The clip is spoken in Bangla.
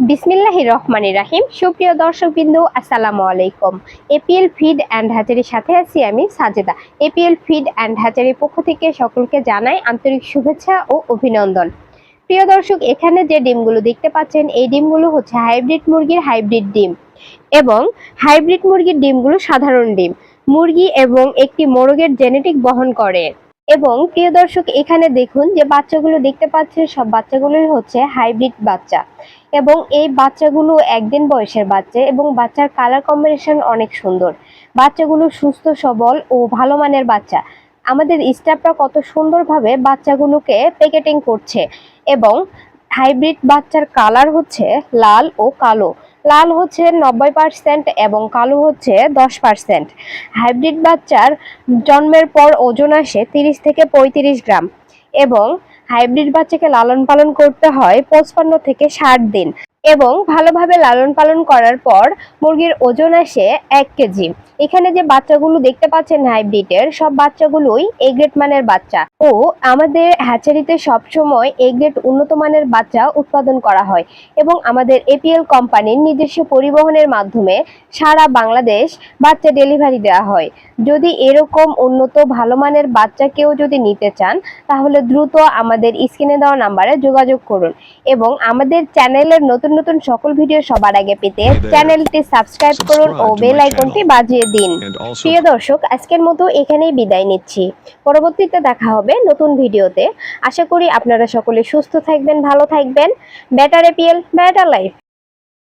বিসমিল্লাহির রহমানির রাহিম। সুপ্রিয় দর্শকবৃন্দ, আসসালামু আলাইকুম। এপিএল ফিড অ্যান্ড হ্যাচারির সাথে আছি আমি সাজেদা। এপিএল ফিড অ্যান্ড হ্যাচারির পক্ষ থেকে সকলকে জানাই আন্তরিক শুভেচ্ছা ও অভিনন্দন। প্রিয় দর্শক, এখানে যে ডিমগুলো দেখতে পাচ্ছেন এই ডিমগুলো হচ্ছে হাইব্রিড মুরগির হাইব্রিড ডিম, এবং হাইব্রিড মুরগির ডিমগুলো সাধারণ ডিম। মুরগি এবং একটি মোরগের জেনেটিক বহন করে। এবং প্রিয় দর্শক, এখানে দেখুন যে বাচ্চাগুলো দেখতে পাচ্ছেন, সব বাচ্চাগুলোই হচ্ছে হাইব্রিড বাচ্চা, এবং এই বাচ্চাগুলো একদিন বয়সের বাচ্চা, এবং বাচ্চার কালার কম্বিনেশন অনেক সুন্দর। বাচ্চাগুলো সুস্থ সবল ও ভালো মানের বাচ্চা। আমাদের স্টাফরা কত সুন্দরভাবে বাচ্চাগুলোকে প্যাকেটিং করছে। এবং হাইব্রিড বাচ্চার কালার হচ্ছে লাল ও কালো। লাল হচ্ছে 90% এবং কালো হচ্ছে 10%। হাইব্রিড বাচ্চার জন্মের পর ওজন আসে 30 থেকে 35 গ্রাম, এবং হাইব্রিড বাচ্চাকে লালন পালন করতে হয় 55 থেকে 60 দিন, এবং ভালোভাবে লালন পালন করার পর মুরগির ওজন আসে 1 কেজি। এখানে যে বাচ্চাগুলো দেখতে পাচ্ছেন হাইব্রিডের, সব বাচ্চাগুলোই এ গ্রেড মানের বাচ্চা, ও আমাদের হ্যাচারিতে সবসময় এ গ্রেড উন্নত মানের বাচ্চা উৎপাদন করা হয়। এবং আমাদের এপিএল কোম্পানির নিজস্ব পরিবহনের মাধ্যমে সারা বাংলাদেশ বাচ্চা ডেলিভারি দেওয়া হয়। যদি এরকম উন্নত ভালো মানের বাচ্চা কেউ যদি নিতে চান, তাহলে দ্রুত আমাদের স্ক্রিনে দেওয়া নাম্বারে যোগাযোগ করুন, এবং আমাদের চ্যানেলের নতুন নতুন সকল ভিডিও সবার আগে পেতে চ্যানেলটি সাবস্ক্রাইব করুন ও বেল আইকনটি বাজিয়ে দিন। প্রিয় দর্শক, আজকের মতো এখানেই বিদায় নিচ্ছি। পরবর্তীতে দেখা হবে নতুন ভিডিওতে। আশা করি আপনারা সকলে সুস্থ থাকবেন, ভালো থাকবেন। Better APL, better life.